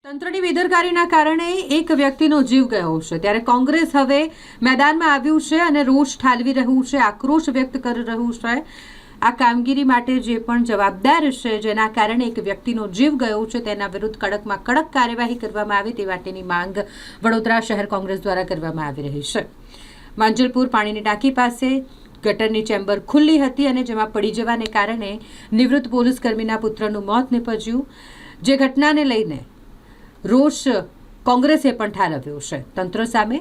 તંત્રની બેદરકારીના કારણે એક વ્યક્તિનો જીવ ગયો છે, ત્યારે કોંગ્રેસ હવે મેદાનમાં આવ્યું છે અને રોષ ઠાલવી રહ્યું છે, આક્રોશ વ્યક્ત કરી રહ્યું છે। આ કામગીરી માટે જે પણ જવાબદાર છે, જેના કારણે એક વ્યક્તિનો જીવ ગયો છે, તેના વિરુદ્ધ કડકમાં કડક કાર્યવાહી કરવામાં આવે તે માટેની માંગ વડોદરા શહેર કોંગ્રેસ દ્વારા કરવામાં આવી રહી છે। માંજલપુર પાણીની ટાંકી પાસે ગટરની ચેમ્બર ખુલ્લી હતી અને જેમાં પડી જવાને કારણે નિવૃત્ત પોલીસ કર્મીના પુત્રનું મોત નીપજ્યું, જે ઘટનાને લઈને રોષ કોંગ્રેસે પણ ઠાલવ્યો છે। તંત્ર સામે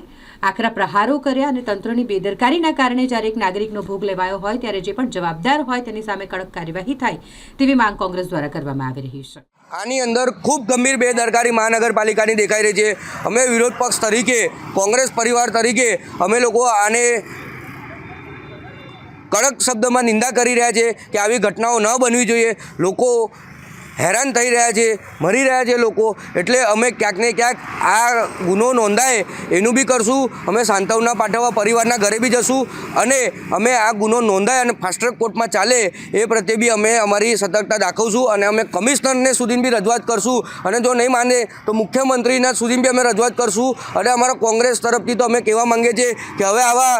આકરા પ્રહારો કર્યા અને તંત્રની બેદરકારીના કારણે જ્યારે એક નાગરિકનો ભોગ લેવાયો હોય ત્યારે જે પણ જવાબદાર હોય તેની સામે કડક કાર્યવાહી થાય તેવી માંગ કોંગ્રેસ દ્વારા કરવામાં આવી રહી છે। આની અંદર ખૂબ ગંભીર બેદરકારી મહાનગરપાલિકાની દેખાઈ રહી છે। અમે વિરોધ પક્ષ તરીકે, કોંગ્રેસ પરિવાર તરીકે અમે લોકો આને કડક શબ્દમાં નિંદા કરી રહ્યા છે કે આવી ઘટનાઓ ન બનવી જોઈએ। લોકો હેરાન થઈ રહ્યા છે, મરી રહ્યા છે લોકો, એટલે અમે ક્યાંક ને ક્યાંક આ ગુનો નોંધાય એનું બી કરશું। અમે સાંત્વના પાઠવવા પરિવારના ઘરે બી જશું અને અમે આ ગુનો નોંધાય અને ફાસ્ટ ટ્રેક કોર્ટમાં ચાલે એ પ્રત્યે બી અમે અમારી સતર્કતા દાખવશું અને અમે કમિશનરને સુધી બી રજૂઆત કરશું અને જો નહીં માને તો મુખ્યમંત્રીના સુધી બી અમે રજૂઆત કરશું। અને અમારા કોંગ્રેસ તરફથી તો અમે કહેવા માંગીએ છીએ કે હવે આવા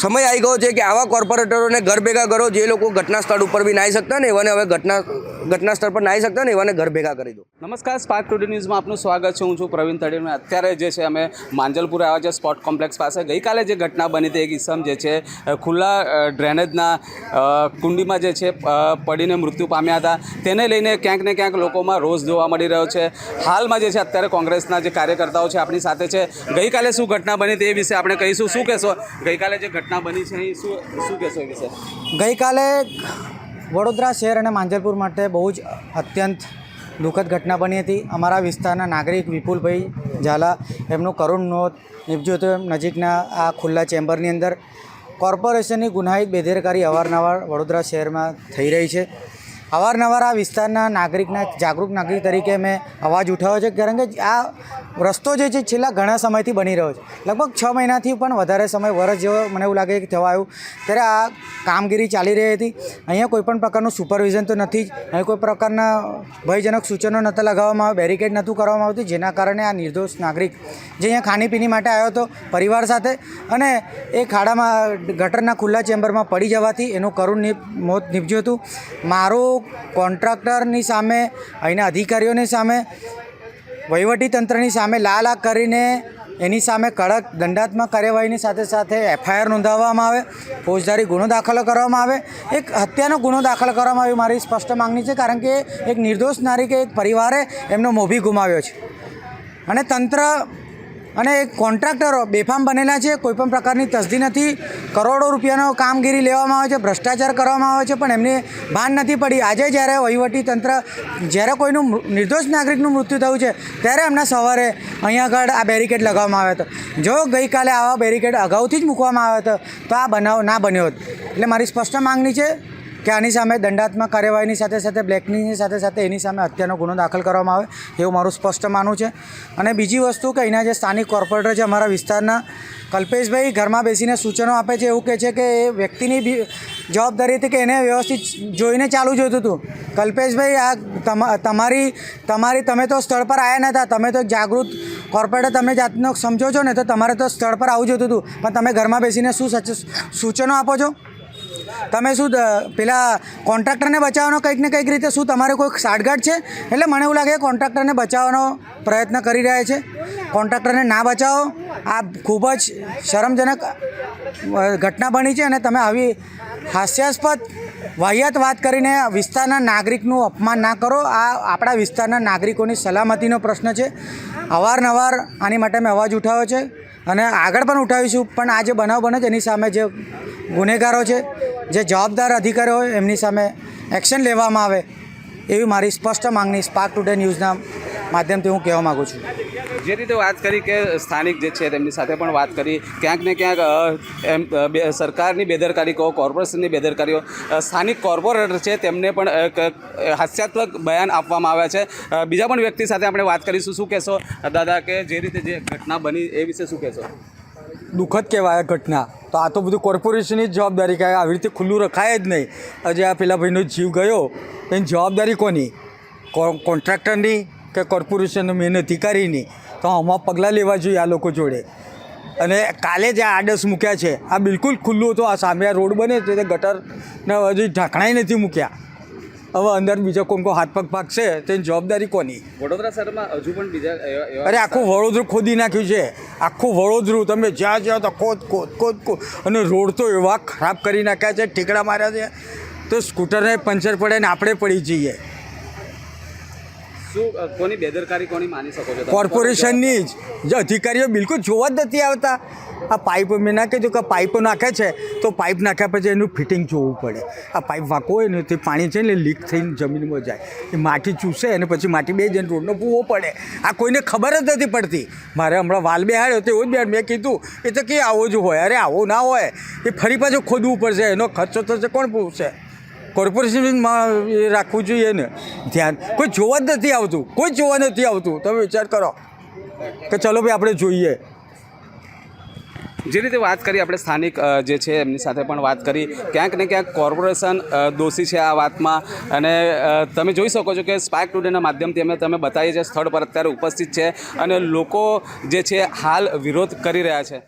સમય આવી ગયો છે કે આવા કોર્પોરેટરોને ઘર ભેગા કરો, જે લોકો ઘટના સ્થળ ઉપર બી નાહી શકતા ને એવાને હવે ઘટના સ્થળ પર નાહી શકતા ને એવાને ઘર ભેગા કરી દો। નમસ્કાર, સ્પાર્ક ટુડે ન્યૂઝમાં આપનું સ્વાગત છે। હું છું પ્રવીણ તડેલ। અત્યારે જે છે અમે માંજલપુર આવ્યા છે સ્પોર્ટ કોમ્પ્લેક્સ પાસે। ગઈકાલે જે ઘટના બની હતી, એક ઇસમ જે છે ખુલ્લા ડ્રેનેજના કુંડીમાં જે છે પડીને મૃત્યુ પામ્યા હતા, તેને લઈને ક્યાંક ને ક્યાંક લોકોમાં રોષ જોવા મળી રહ્યો છે। હાલમાં જે છે અત્યારે કોંગ્રેસના જે કાર્યકર્તાઓ છે આપણી સાથે છે। ગઈકાલે શું ઘટના બની તે વિશે આપણે કહીશું। શું કહેશો ગઈકાલે જે ઘટના બની છે એ શું કહેશો એ વિશે? ગઈકાલે વડોદરા શહેર અને માંજલપુર માટે બહુ જ અત્યંત દુઃખદ ઘટના બની હતી। અમારા વિસ્તારના નાગરિક વિપુલભાઈ ઝાલા, એમનું કરુણ મોત નીપજ્યું હતું નજીકના આ ખુલ્લા ચેમ્બરની અંદર। કોર્પોરેશનની ગુનાહિત બેદરકારી અવારનવાર વડોદરા શહેરમાં થઈ રહી છે। અવારનવાર આ વિસ્તારના નાગરિકના જાગૃત નાગરિક તરીકે મેં અવાજ ઉઠાવ્યો છે, કારણ કે આ રસ્તો જે છે છેલ્લા ઘણા સમયથી બની રહ્યો છે, લગભગ 6 મહિનાથી પણ વધારે સમય, વર્ષ જેવો મને એવું લાગે કે થવા આવ્યું, ત્યારે આ કામગીરી ચાલી રહી હતી। અહીંયા કોઈપણ પ્રકારનું સુપરવિઝન તો નથી જ, અહીં કોઈ પ્રકારના ભયજનક સૂચનો નહોતા લગાવવામાં આવે, બેરિકેડ નહોતું કરવામાં આવતું, જેના કારણે આ નિર્દોષ નાગરિક જે અહીંયા ખાણીપીણી માટે આવ્યો હતો પરિવાર સાથે અને એ ખાડામાં ગટરના ખુલ્લા ચેમ્બરમાં પડી જવાથી એનું કરુણ મોત નીપજ્યું હતું। મારું કોન્ટ્રાક્ટરની સામે, અહીંના અધિકારીઓની સામે, વહીવટીતંત્રની સામે લાલ આંખ કરીને એની સામે કડક દંડાત્મક કાર્યવાહીની સાથે સાથે FIR નોંધાવવામાં આવે, ફોજદારી ગુનો દાખલ કરવામાં આવે, એક હત્યાનો ગુનો દાખલ કરવામાં આવે મારી સ્પષ્ટ માંગણી છે, કારણ કે એક નિર્દોષ નાગરિકે, એક પરિવારે એમનો મોભી ગુમાવ્યો છે અને તંત્ર અને કોન્ટ્રાક્ટરો બેફામ બનેલા છે। કોઈપણ પ્રકારની તસદી નથી, કરોડો રૂપિયાનો કામગીરી લેવામાં આવે છે, ભ્રષ્ટાચાર કરવામાં આવે છે, પણ એમને ભાન નથી પડી। આજે જ્યારે વહીવટીતંત્ર, જ્યારે કોઈનું નિર્દોષ નાગરિકનું મૃત્યુ થયું છે, ત્યારે એમના સવારે અહીંયા આગળ આ બેરિકેડ લગાવવામાં આવ્યો હતો। જો ગઈકાલે આવા બેરિકેડ અગાઉથી જ મૂકવામાં આવ્યો હતો તો આ બનાવ ના બન્યો હોત। એટલે મારી સ્પષ્ટ માંગણી છે કે આની સામે દંડાત્મક કાર્યવાહીની સાથે સાથે બ્લેકલિસ્ટની સાથે સાથે એની સામે હત્યાનો ગુનો દાખલ કરવામાં આવે, એવું મારું સ્પષ્ટ માનવું છે। અને બીજી વસ્તુ કે અહીંના જે સ્થાનિક કોર્પોરેટર છે અમારા વિસ્તારના, કલ્પેશભાઈ ઘરમાં બેસીને સૂચનો આપે છે, એવું કહે છે કે એ વ્યક્તિની બી જવાબદારી હતી કે એને વ્યવસ્થિત જોઈને ચાલુ જોઈતું હતું। કલ્પેશભાઈ, આ તમે તો સ્થળ પર આવ્યા નહોતા, તમે તો જાગૃત કોર્પોરેટર તમે જાતનો સમજો છો ને, તો તમારે તો સ્થળ પર આવવું જોઈતું હતું, પણ તમે ઘરમાં બેસીને શું સૂચનો આપો છો? તમે શું પેલા કોન્ટ્રાક્ટરને બચાવવાનો કંઈક ને કંઈક રીતે શું તમારે કોઈ સાઠગાંઠ છે? એટલે મને એવું લાગે કોન્ટ્રાક્ટરને બચાવવાનો પ્રયત્ન કરી રહ્યા છે। કોન્ટ્રાક્ટરને ના બચાવો, આ ખૂબ જ શરમજનક ઘટના બની છે અને તમે આવી હાસ્યાસ્પદ વાહિયાત વાત કરીને વિસ્તારના નાગરિકનું અપમાન ના કરો। આ આપણા વિસ્તારના નાગરિકોની સલામતીનો પ્રશ્ન છે। અવારનવાર આની માટે મેં અવાજ ઉઠાવ્યો છે અને આગળ પણ ઉઠાવીશું, પણ આ જે બનાવ બને છે એની સામે જે ગુનેગારો છે, જે જવાબદાર અધિકારીઓ હોય, એમની સામે એક્શન લેવામાં આવે એવી મારી સ્પષ્ટ માંગણી સ્પાર્ક ટુડે ન્યૂઝના માધ્યમથી હું કહેવા માગું છું। જે રીતે વાત કરી કે સ્થાનિક જે છે તેમની સાથે પણ વાત કરી, ક્યાંક ને ક્યાંક સરકારની બેદરકારી કહો, કોર્પોરેશનની બેદરકારીઓ, સ્થાનિક કોર્પોરેટર છે તેમને પણ હાસ્યાત્મક બયાન આપવામાં આવ્યા છે। બીજા પણ વ્યક્તિ સાથે આપણે વાત કરીશું। શું કહેશો દાદા, કે જે રીતે જે ઘટના બની એ વિશે શું કહેશો? દુઃખદ કહેવાય ઘટના, તો આ તો બધું કોર્પોરેશનની જ જવાબદારી કહેવાય। આવી રીતે ખુલ્લું રખાય જ નહીં। આજે આ પેલા ભાઈનો જીવ ગયો એની જવાબદારી કોની? કોન્ટ્રાક્ટરની કે કોર્પોરેશનનો મેં નથી કરી નહીં, તો આમાં પગલાં લેવા જોઈએ આ લોકો જોડે. અને કાલે જે આડસ મૂક્યા છે આ બિલકુલ ખુલ્લું હતું, આ સામે આ રોડ બને છે તે ગટરના હજી ઢાંકણાય નથી મૂક્યા. હવે અંદર બીજા કોણ હાથ પગ ભાગશે તેની જવાબદારી કોની? વડોદરા શહેરમાં હજુ પણ બીજા એવા અરે આખું વડોદરું ખોદી નાખ્યું છે, આખું વડોદરું તમે જ્યાં જ્યાં તો ખોદ અને રોડ તો એવા ખરાબ કરી નાખ્યા છે, ઠીકડા માર્યા છે તો સ્કૂટરને પંચર પડે ને આપણે પડી જઈએ. શું કોની બેદરકારી કોની માની શકો છો તમે? કોર્પોરેશનની જ અધિકારીઓ બિલકુલ જોવા જ નથી આવતા. આ પાઇપ મેં ના કીધું કે પાઇપો નાખે છે તો પાઇપ નાખ્યા પછી એનું ફિટિંગ જોવું પડે. આ પાઇપ વાંકો હોય ને તે પાણી છે ને લીક થઈને જમીનમાં જાય, એ માટી ચૂસે અને પછી માટી બે જઈને રોડનો પૂવો પડે. આ કોઈને ખબર જ નથી પડતી. મારે હમણાં વાલ બેહાડ્યો તો એવું જ બેહાડ, મેં કીધું એ તો કે આવો જ હોય. અરે આવો ના હોય, એ ફરી પાછું ખોદવું પડશે, એનો ખર્ચો થશે કોણ પૂછશે? કોર્પોરેશનમાં એ રાખવું જોઈએ ને ધ્યાન. કોઈ જોવા જ નથી આવતું, કોઈ જોવા નથી આવતું. તમે વિચાર કરો કે ચલો ભાઈ આપણે જોઈએ. જે રીતે વાત કરી આપણે સ્થાનિક જે છે એમની સાથે પણ વાત કરી, ક્યાંક ને ક્યાંક કોર્પોરેશન દોષી છે આ વાતમાં. અને તમે જોઈ શકો છો કે સ્પાર્ક ટુડેના માધ્યમથી તમે બતાવીએ છીએ સ્થળ પર અત્યારે ઉપસ્થિત છે અને લોકો જે છે હાલ વિરોધ કરી રહ્યા છે.